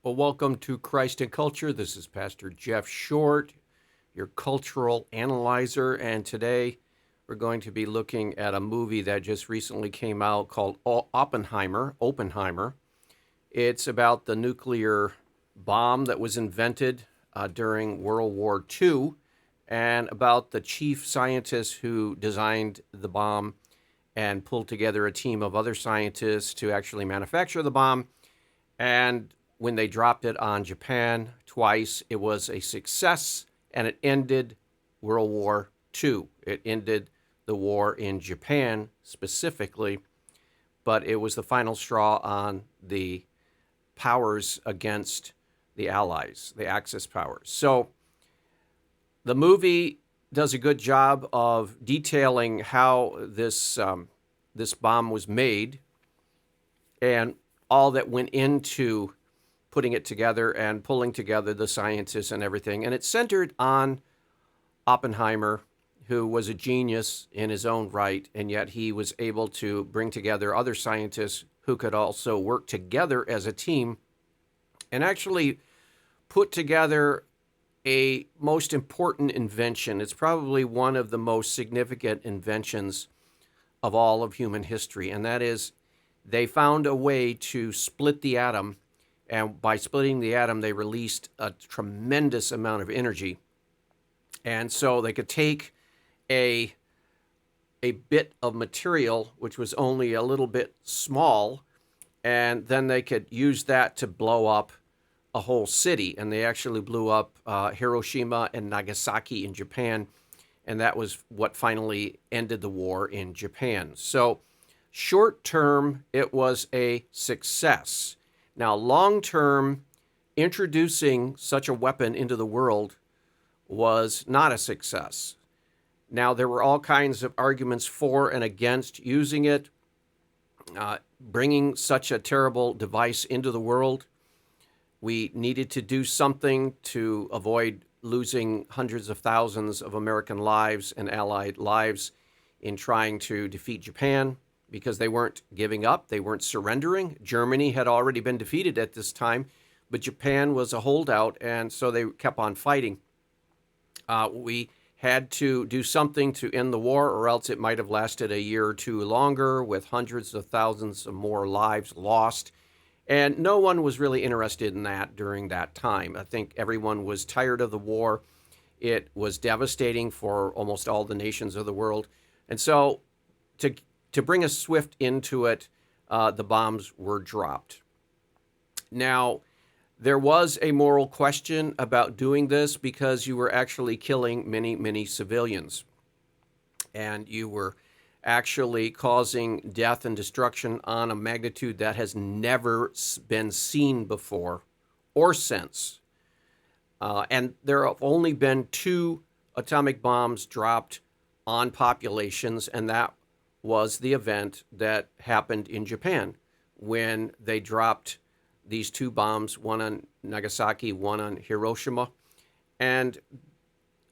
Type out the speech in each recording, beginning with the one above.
Well, welcome to Christ and Culture. This is Pastor Jeff Short, your cultural analyzer, and today we're going to be looking at a movie that just recently came out called Oppenheimer. Oppenheimer. It's about the nuclear bomb that was invented during World War II and about the chief scientist who designed the bomb and pulled together a team of other scientists to actually manufacture the bomb. And when they dropped it on Japan twice, it was a success and it ended World War II. It ended the war in Japan specifically, but it was the final straw on the powers against the Allies, the Axis powers. So the movie does a good job of detailing how this bomb was made and all that went into putting it together and pulling together the scientists and everything. And it's centered on Oppenheimer, who was a genius in his own right, and yet he was able to bring together other scientists who could also work together as a team and actually put together a most important invention. It's probably one of the most significant inventions of all of human history, and that is they found a way to split the atom, and by splitting the atom, they released a tremendous amount of energy. And so they could take a bit of material, which was only a little bit small, and then they could use that to blow up a whole city. And they actually blew up Hiroshima and Nagasaki in Japan, and that was what finally ended the war in Japan. So short term, it was a success. Now, long term, introducing such a weapon into the world was not a success. Now, there were all kinds of arguments for and against using it, bringing such a terrible device into the world. We needed to do something to avoid losing hundreds of thousands of American lives and Allied lives in trying to defeat Japan, because they weren't giving up, they weren't surrendering. Germany had already been defeated at this time, but Japan was a holdout, and so they kept on fighting. We had to do something to end the war, or else it might have lasted a year or two longer with hundreds of thousands of more lives lost. And no one was really interested in that during that time. I think everyone was tired of the war. It was devastating for almost all the nations of the world. And so to bring a swift into it, the bombs were dropped. Now, there was a moral question about doing this because you were actually killing many, many civilians. And you were actually causing death and destruction on a magnitude that has never been seen before or since. And there have only been 2 atomic bombs dropped on populations, and that was the event that happened in Japan when they dropped these 2 bombs, one on Nagasaki, one on Hiroshima. And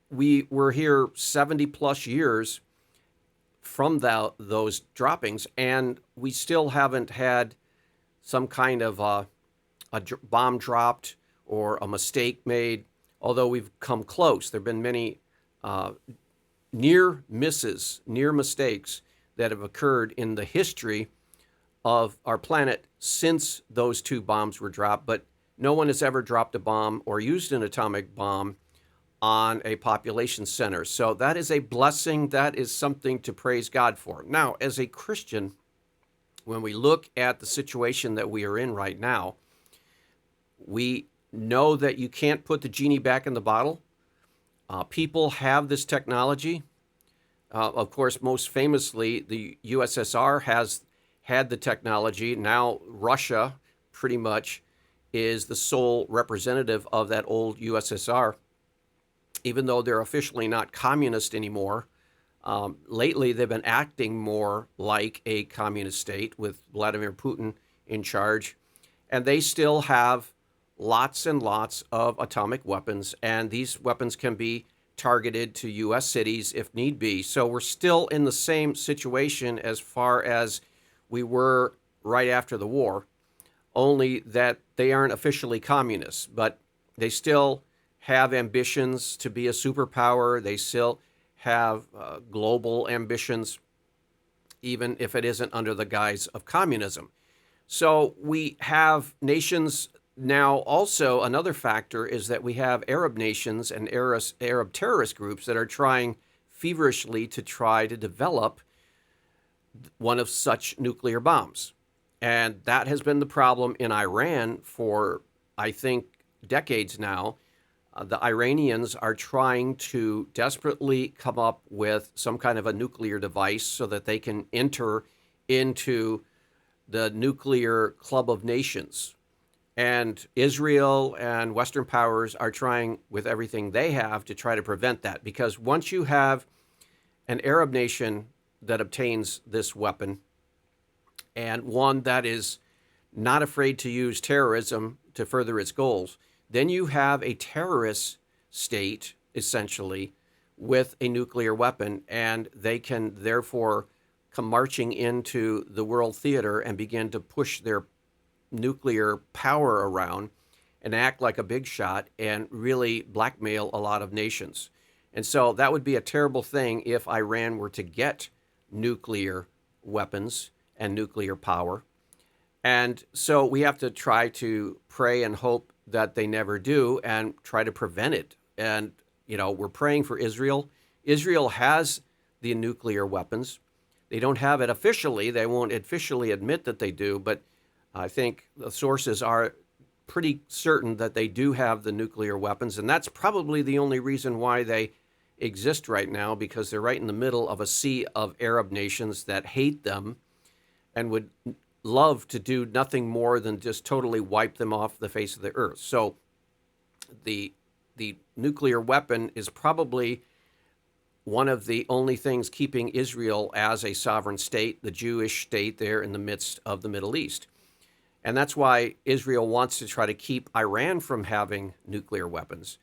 we were here 70 plus years from those droppings, and we still haven't had some kind of a bomb dropped or a mistake made, although we've come close. There have been many near misses, near mistakes that have occurred in the history of our planet since those 2 bombs were dropped, but no one has ever dropped a bomb or used an atomic bomb on a population center. So that is a blessing. That is something to praise God for. Now, as a Christian, when we look at the situation that we are in right now, we know that you can't put the genie back in the bottle. People have this technology. Of course, most famously, the USSR has had the technology. Now Russia pretty much is the sole representative of that old USSR, even though they're officially not communist anymore. Lately, they've been acting more like a communist state with Vladimir Putin in charge, and they still have lots and lots of atomic weapons, and these weapons can be targeted to U.S. cities if need be. So we're still in the same situation as far as we were right after the war. only that they aren't officially communists, but they still have ambitions to be a superpower. They still have global ambitions, even if it isn't under the guise of communism. So we have nations now. Also, another factor is that we have Arab nations and Arab terrorist groups that are trying feverishly to try to develop one of such nuclear bombs. And that has been the problem in Iran for, I think, decades now. The Iranians are trying to desperately come up with some kind of a nuclear device so that they can enter into the nuclear club of nations. And Israel and Western powers are trying with everything they have to try to prevent that. Because once you have an Arab nation that obtains this weapon, and one that is not afraid to use terrorism to further its goals, then you have a terrorist state, essentially, with a nuclear weapon, and they can therefore come marching into the world theater and begin to push their nuclear power around and act like a big shot and really blackmail a lot of nations. And so that would be a terrible thing if Iran were to get nuclear weapons and nuclear power. And so we have to try to pray and hope that they never do and try to prevent it. And, we're praying for Israel. Israel has the nuclear weapons. They don't have it officially. They won't officially admit that they do, but I think the sources are pretty certain that they do have the nuclear weapons. And that's probably the only reason why they exist right now, because they're right in the middle of a sea of Arab nations that hate them and would love to do nothing more than just totally wipe them off the face of the earth. So the nuclear weapon is probably one of the only things keeping Israel as a sovereign state, the Jewish state there in the midst of the Middle East. And that's why Israel wants to try to keep Iran from having nuclear weapons.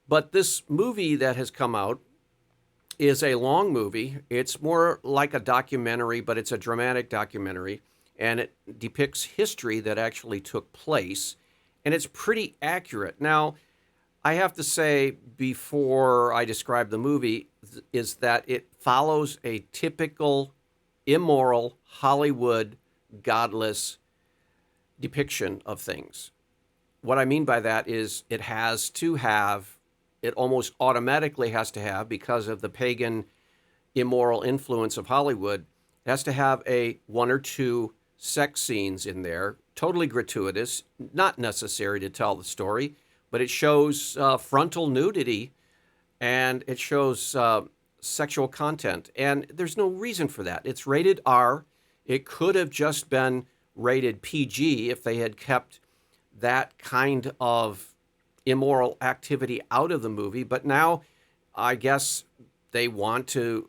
But this movie that has come out is a long movie. It's more like a documentary, but it's a dramatic documentary, and it depicts history that actually took place, and it's pretty accurate. Now, I have to say, before I describe the movie, is that it follows a typical immoral Hollywood godless depiction of things. What I mean by that is it almost automatically has to have, because of the pagan immoral influence of Hollywood, it has to have one or two sex scenes in there, totally gratuitous, not necessary to tell the story, but it shows frontal nudity and it shows sexual content. And there's no reason for that. It's rated R. It could have just been rated PG if they had kept that kind of immoral activity out of the movie. But now I guess they want to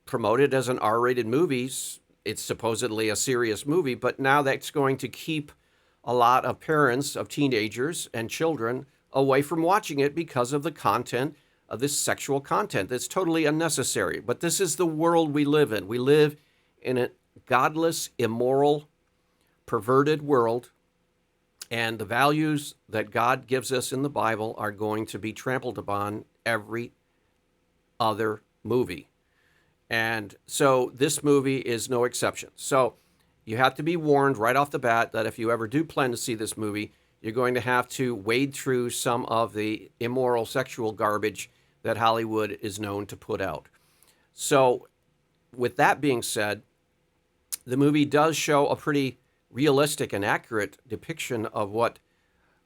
promote it as an R-rated movie. It's supposedly a serious movie, but now that's going to keep a lot of parents of teenagers and children away from watching it because of the content of this sexual content that's totally unnecessary. But this is the world we live in. We live in a godless, immoral, perverted world, and the values that God gives us in the Bible are going to be trampled upon every other movie. And so this movie is no exception. So you have to be warned right off the bat that if you ever do plan to see this movie, you're going to have to wade through some of the immoral sexual garbage that Hollywood is known to put out. So with that being said, the movie does show a pretty realistic and accurate depiction of what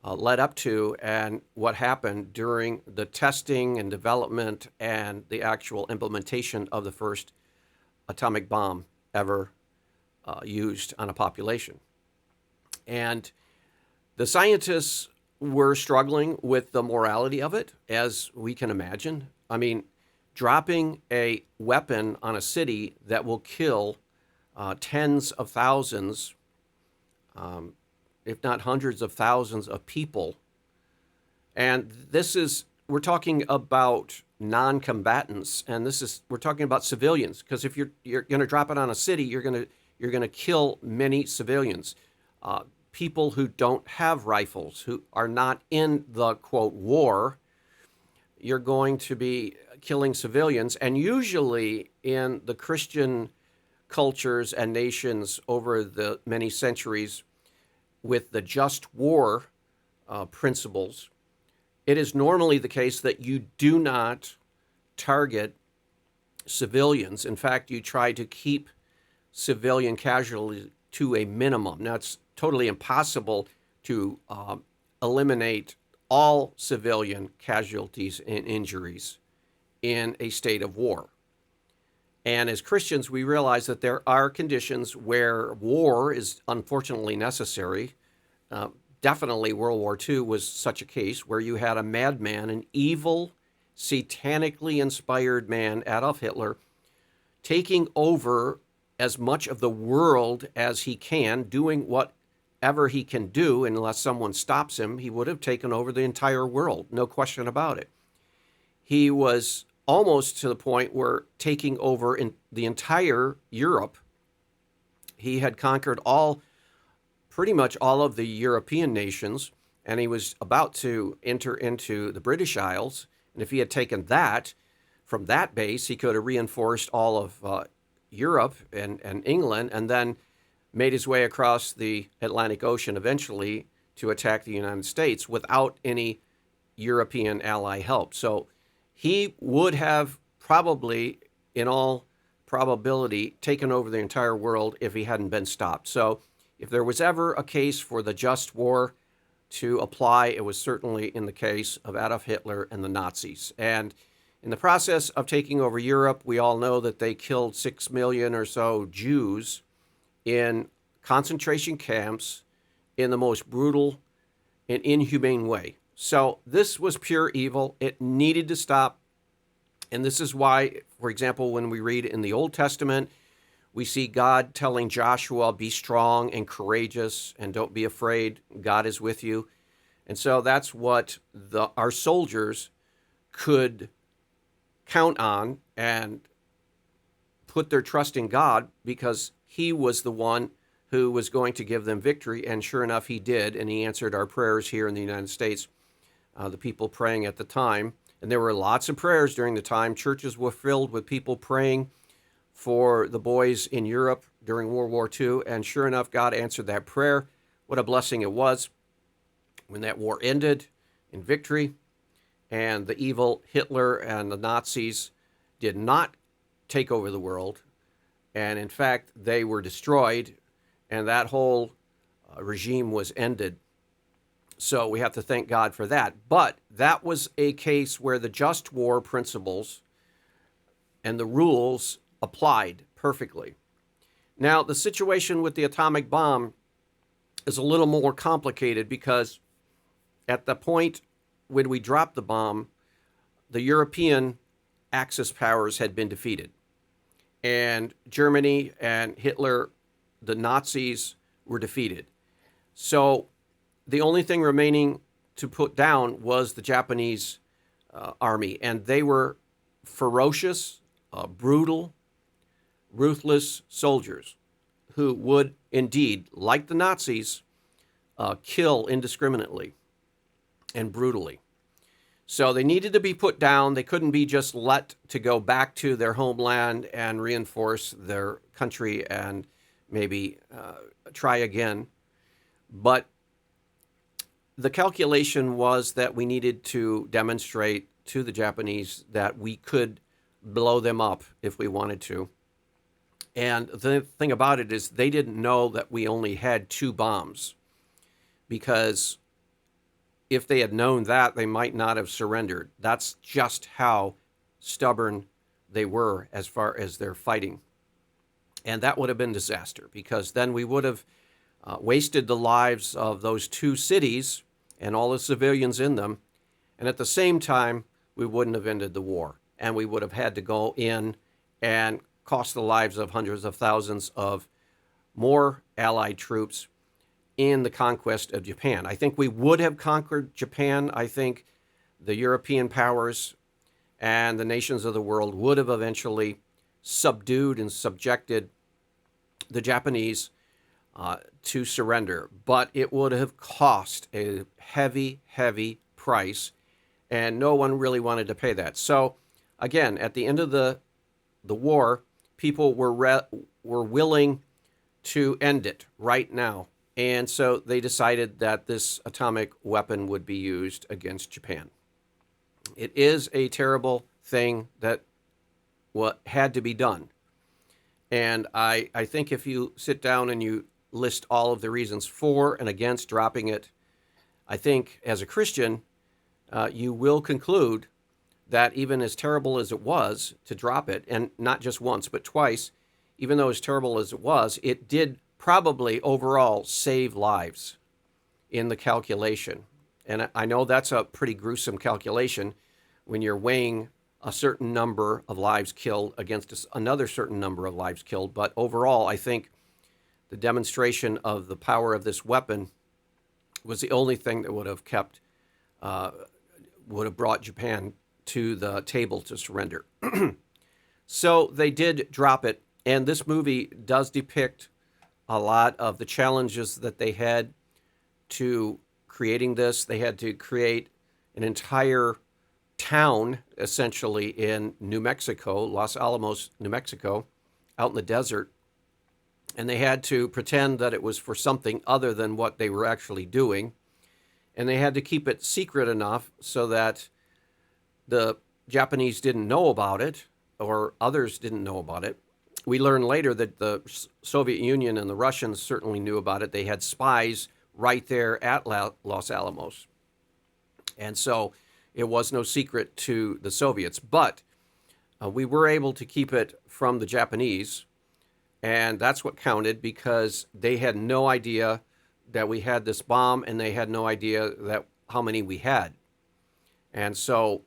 led up to and what happened during the testing and development and the actual implementation of the first atomic bomb ever used on a population. And the scientists were struggling with the morality of it, as we can imagine. I mean, dropping a weapon on a city that will kill tens of thousands, if not hundreds of thousands of people. And we're talking about non-combatants, and we're talking about civilians, because if you're going to drop it on a city, you're going to kill many civilians. people who don't have rifles, who are not in the, quote, war. You're going to be killing civilians. And usually in the Christian cultures and nations over the many centuries, with the just war principles, it is normally the case that you do not target civilians. In fact, you try to keep civilian casualties to a minimum. Now, it's totally impossible to eliminate all civilian casualties and injuries in a state of war. And as Christians, we realize that there are conditions where war is unfortunately necessary. Definitely World War II was such a case where you had a madman, an evil, satanically inspired man, Adolf Hitler, taking over as much of the world as he can, doing whatever he can do. Unless someone stops him, he would have taken over the entire world, no question about it. He was almost to the point where taking over in the entire Europe. He had conquered pretty much all of the European nations, and he was about to enter into the British Isles. And if he had taken that, from that base, he could have reinforced all of Europe and England, and then made his way across the Atlantic Ocean eventually to attack the United States without any European ally help. So he would have probably, in all probability, taken over the entire world if he hadn't been stopped. So if there was ever a case for the just war to apply, it was certainly in the case of Adolf Hitler and the Nazis. And in the process of taking over Europe, we all know that they killed 6 million or so Jews in concentration camps in the most brutal and inhumane way. So this was pure evil. It needed to stop. And this is why, for example, when we read in the Old Testament, we see God telling Joshua, be strong and courageous and don't be afraid. God is with you. And so that's what our soldiers could count on and put their trust in God, because he was the one who was going to give them victory. And sure enough, he did. And he answered our prayers here in the United States, the people praying at the time. And there were lots of prayers during the time. Churches were filled with people praying for the boys in Europe during World War II. And sure enough, God answered that prayer. What a blessing it was when that war ended in victory, and the evil Hitler and the Nazis did not take over the world. And in fact, they were destroyed, and that whole regime was ended. So we have to thank God for that. But that was a case where the just war principles and the rules applied perfectly. Now, the situation with the atomic bomb is a little more complicated, because at the point when we dropped the bomb, the European Axis powers had been defeated. And Germany and Hitler, the Nazis, were defeated. So the only thing remaining to put down was the Japanese army. And they were ferocious, brutal, ruthless soldiers who would indeed, like the Nazis, kill indiscriminately and brutally. So they needed to be put down. They couldn't be just let to go back to their homeland and reinforce their country and maybe try again. But the calculation was that we needed to demonstrate to the Japanese that we could blow them up if we wanted to. And the thing about it is they didn't know that we only had 2 bombs, because if they had known that, they might not have surrendered. That's just how stubborn they were as far as their fighting. And that would have been disaster, because then we would have wasted the lives of those 2 cities and all the civilians in them. And at the same time, we wouldn't have ended the war. And we would have had to go in and cost the lives of hundreds of thousands of more Allied troops in the conquest of Japan. I think we would have conquered Japan. I think the European powers and the nations of the world would have eventually subdued and subjected the Japanese to surrender, but it would have cost a heavy, heavy price, and no one really wanted to pay that. So, again, at the end of the war, people were willing to end it right now, and so they decided that this atomic weapon would be used against Japan. It is a terrible thing that what had to be done. And I think if you sit down and you list all of the reasons for and against dropping it, I think as a Christian, you will conclude that even as terrible as it was to drop it, and not just once, but twice, even though as terrible as it did probably overall save lives in the calculation. And I know that's a pretty gruesome calculation when you're weighing a certain number of lives killed against another certain number of lives killed. But overall, I think the demonstration of the power of this weapon was the only thing that would have brought Japan to the table to surrender. So they did drop it, and this movie does depict a lot of the challenges that they had to creating this. They had to create an entire town, essentially, in New Mexico, Los Alamos, New Mexico, out in the desert. And they had to pretend that it was for something other than what they were actually doing. And they had to keep it secret enough so that the Japanese didn't know about it, or others didn't know about it. We learned later that the Soviet Union and the Russians certainly knew about it. They had spies right there at Los Alamos. And so it was no secret to the Soviets. But we were able to keep it from the Japanese, and that's what counted, because they had no idea that we had this bomb, and they had no idea that how many we had. And so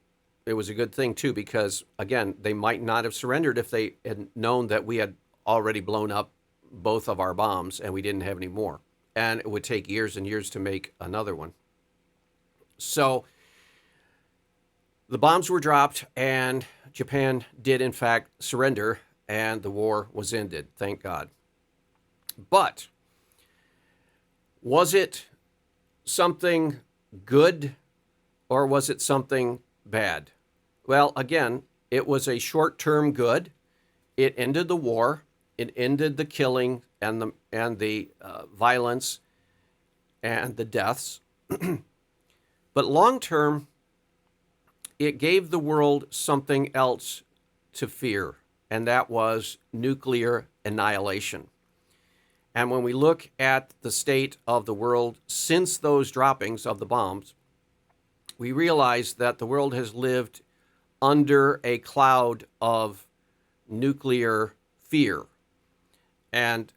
it was a good thing, too, because, again, they might not have surrendered if they had known that we had already blown up both of our bombs and we didn't have any more. And it would take years and years to make another one. So the bombs were dropped, and Japan did, in fact, surrender, and the war was ended, thank God. But was it something good, or was it something bad? Well, again, it was a short-term good. It ended the war. It ended the killing and the violence and the deaths. But long-term, it gave the world something else to fear, and that was nuclear annihilation. And when we look at the state of the world since those droppings of the bombs, we realize that the world has lived under a cloud of nuclear fear. And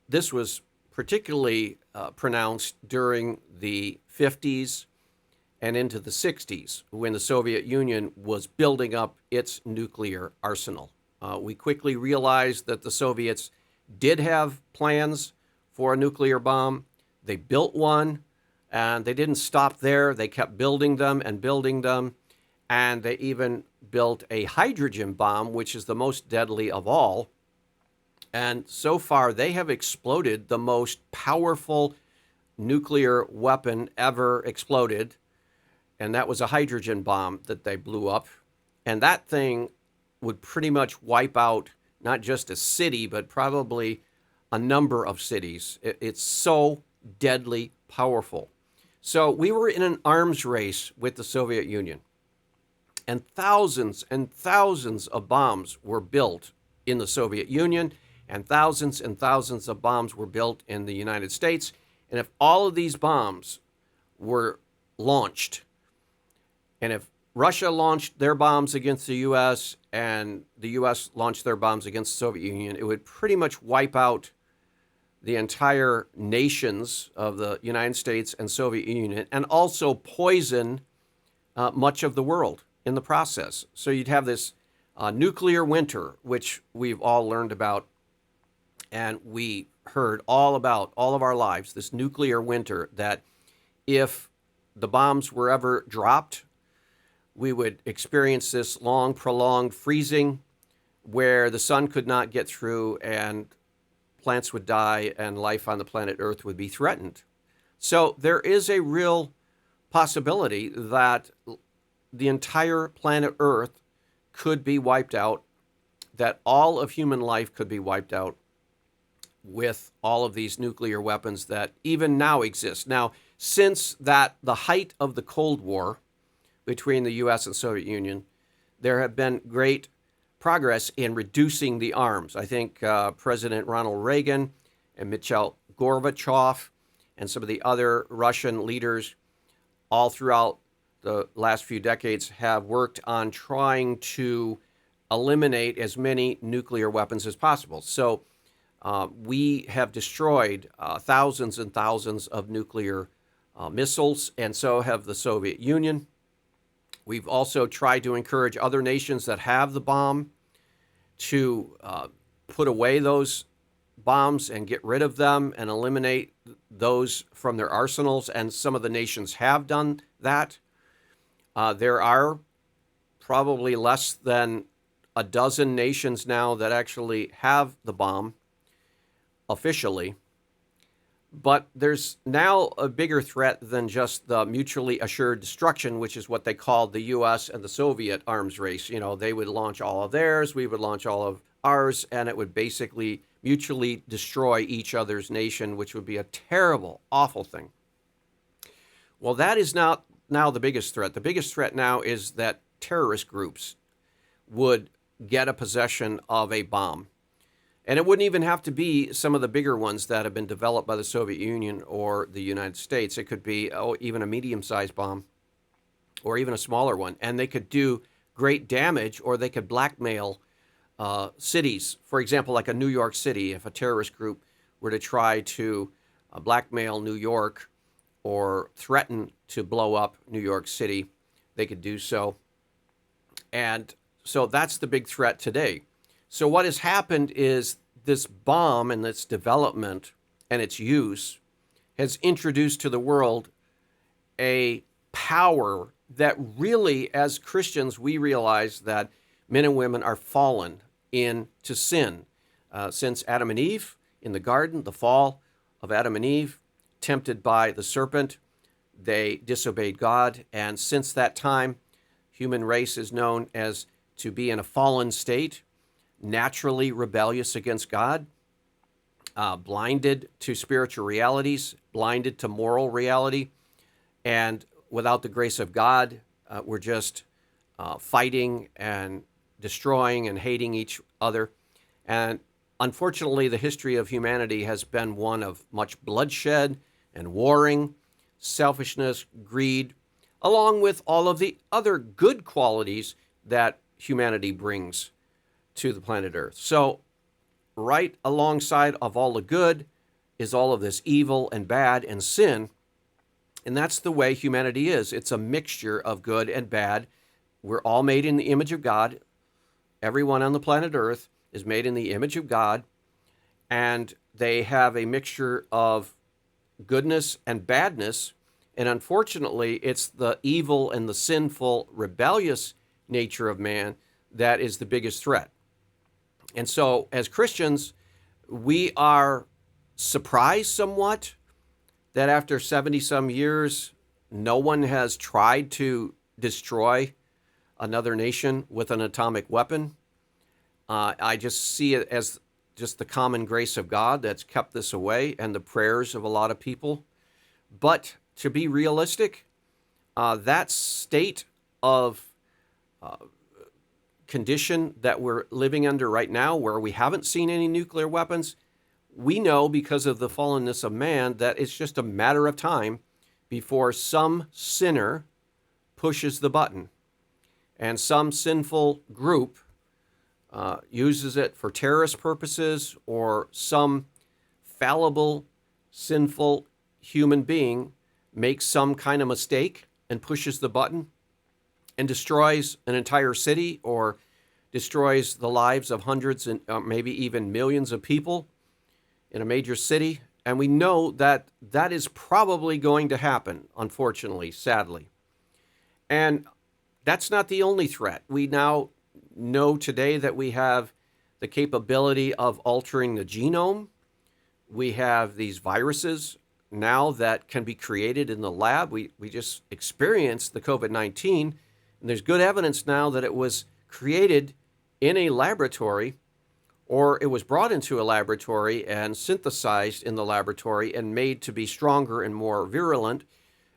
this was particularly pronounced during the 50s and into the 60s, when the Soviet Union was building up its nuclear arsenal. We quickly realized that the Soviets did have plans for a nuclear bomb. They built one, and they didn't stop there. They kept building them and building them, and they even built a hydrogen bomb, which is the most deadly of all. And so far, they have exploded the most powerful nuclear weapon ever exploded, and that was a hydrogen bomb that they blew up. And that thing would pretty much wipe out not just a city, but probably a number of cities. It's so deadly powerful. So we were in an arms race with the Soviet Union, and thousands of bombs were built in the Soviet Union, and thousands of bombs were built in the United States. And if all of these bombs were launched, and if Russia launched their bombs against the U.S. and the U.S. launched their bombs against the Soviet Union, it would pretty much wipe out the entire nations of the United States and Soviet Union, and also poison much of the world in the process. So you'd have this nuclear winter, which we've all learned about, and we heard all about all of our lives, this nuclear winter, that if the bombs were ever dropped, we would experience this long, prolonged freezing where the sun could not get through, and plants would die and life on the planet Earth would be threatened. So there is a real possibility that the entire planet Earth could be wiped out, that all of human life could be wiped out with all of these nuclear weapons that even now exist. Now, since the height of the Cold War between the U.S. and Soviet Union, there have been great progress in reducing the arms. I think President Ronald Reagan and Mikhail Gorbachev and some of the other Russian leaders all throughout the last few decades have worked on trying to eliminate as many nuclear weapons as possible. So we have destroyed thousands and thousands of nuclear missiles, and so have the Soviet Union. We've also tried to encourage other nations that have the bomb to put away those bombs and get rid of them and eliminate those from their arsenals, and some of the nations have done that. There are probably less than a dozen nations now that actually have the bomb officially. But there's now a bigger threat than just the mutually assured destruction, which is what they called the U.S. and the Soviet arms race. You know, they would launch all of theirs, we would launch all of ours, and it would basically mutually destroy each other's nation, which would be a terrible, awful thing. Well, that is not now the biggest threat. The biggest threat now is that terrorist groups would get a possession of a bomb. And it wouldn't even have to be some of the bigger ones that have been developed by the Soviet Union or the United States. It could be even a medium-sized bomb or even a smaller one. And they could do great damage, or they could blackmail cities. For example, like a New York City, if a terrorist group were to try to blackmail New York or threaten to blow up New York City, they could do so. And so that's the big threat today. So what has happened is this bomb and its development and its use has introduced to the world a power that really, as Christians, we realize that men and women are fallen into sin. Since Adam and Eve in the garden, the fall of Adam and Eve, tempted by the serpent, they disobeyed God. And since that time, human race is known as to be in a fallen state, naturally rebellious against God, blinded to spiritual realities, blinded to moral reality, and without the grace of God, we're just fighting and destroying and hating each other. And unfortunately, the history of humanity has been one of much bloodshed and warring, selfishness, greed, along with all of the other good qualities that humanity brings to the planet Earth. So right alongside of all the good is all of this evil and bad and sin. And that's the way humanity is. It's a mixture of good and bad. We're all made in the image of God. Everyone on the planet Earth is made in the image of God. And they have a mixture of goodness and badness. And unfortunately, it's the evil and the sinful, rebellious nature of man that is the biggest threat. And so, as Christians, we are surprised somewhat that after 70-some years, no one has tried to destroy another nation with an atomic weapon. I just see it as just the common grace of God that's kept this away, and the prayers of a lot of people. But to be realistic, that state of condition that we're living under right now, where we haven't seen any nuclear weapons, we know because of the fallenness of man that it's just a matter of time before some sinner pushes the button and some sinful group uses it for terrorist purposes, or some fallible, sinful human being makes some kind of mistake and pushes the button and destroys an entire city or destroys the lives of hundreds and maybe even millions of people in a major city. And we know that that is probably going to happen, unfortunately, sadly. And that's not the only threat. We now know today that we have the capability of altering the genome. We have these viruses now that can be created in the lab. We just experienced the COVID-19, and there's good evidence now that it was created in a laboratory, or it was brought into a laboratory and synthesized in the laboratory and made to be stronger and more virulent.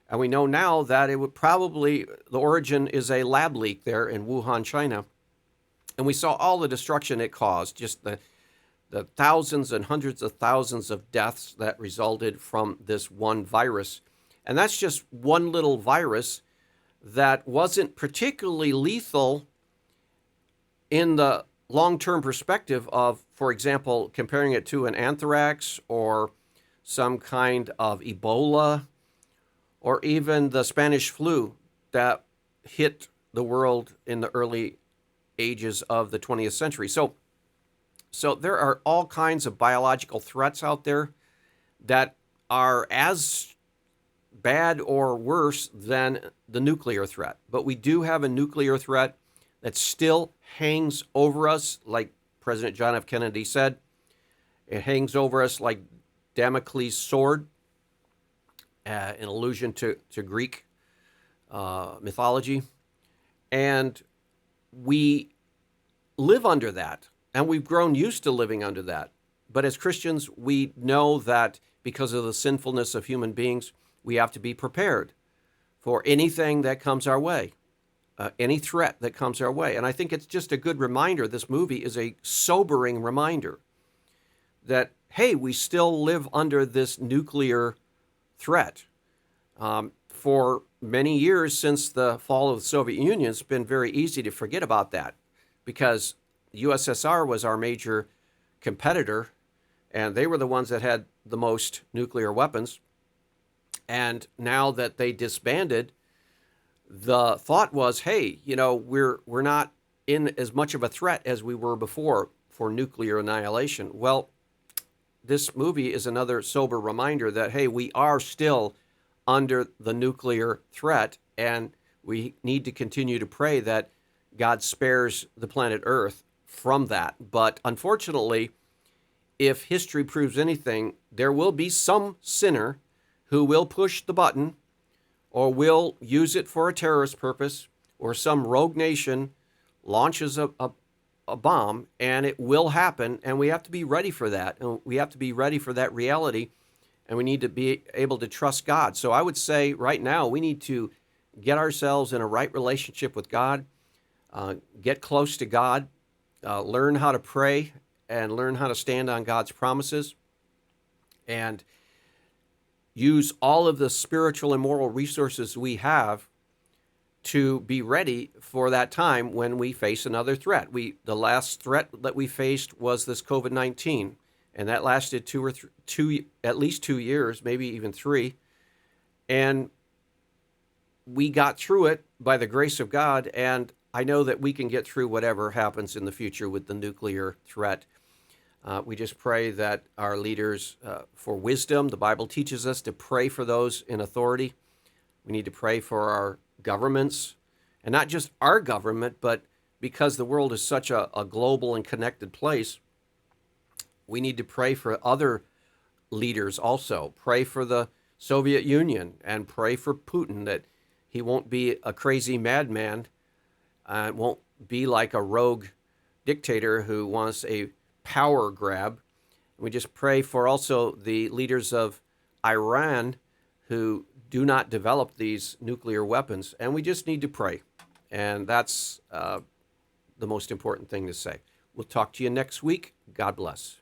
And we know now that it would probably, the origin is a lab leak there in Wuhan, China. And we saw all the destruction it caused, just the thousands and hundreds of thousands of deaths that resulted from this one virus. And that's just one little virus that wasn't particularly lethal in the long-term perspective of, for example, comparing it to an anthrax or some kind of Ebola or even the Spanish flu that hit the world in the early ages of the 20th century. So there are all kinds of biological threats out there that are as bad or worse than the nuclear threat. But we do have a nuclear threat that still hangs over us, like President John F. Kennedy said. It hangs over us like Damocles' sword, in allusion to Greek mythology. And we live under that, and we've grown used to living under that. But as Christians, we know that because of the sinfulness of human beings, we have to be prepared for anything that comes our way, any threat that comes our way. And I think it's just a good reminder. This movie is a sobering reminder that, hey, we still live under this nuclear threat. For many years since the fall of the Soviet Union, it's been very easy to forget about that because USSR was our major competitor, and they were the ones that had the most nuclear weapons. And now that they disbanded, the thought was, hey, we're not in as much of a threat as we were before for nuclear annihilation. Well, this movie is another sober reminder that, hey, we are still under the nuclear threat, and we need to continue to pray that God spares the planet Earth from that. But unfortunately, if history proves anything, there will be some sinner who will push the button or will use it for a terrorist purpose, or some rogue nation launches a bomb, and it will happen, and we have to be ready for that. And we have to be ready for that reality, and we need to be able to trust God. So I would say right now we need to get ourselves in a right relationship with God, get close to God, learn how to pray, and learn how to stand on God's promises, and use all of the spiritual and moral resources we have to be ready for that time when we face another threat. The last threat that we faced was this COVID-19, and that lasted at least 2 years, maybe even 3. And we got through it by the grace of God, and I know that we can get through whatever happens in the future with the nuclear threat. We just pray that our leaders, for wisdom, the Bible teaches us to pray for those in authority. We need to pray for our governments, and not just our government, but because the world is such a global and connected place, we need to pray for other leaders also. Pray for the Soviet Union and pray for Putin that he won't be a crazy madman, won't be like a rogue dictator who wants a power grab. We just pray for also the leaders of Iran who do not develop these nuclear weapons. And we just need to pray. And that's the most important thing to say. We'll talk to you next week. God bless.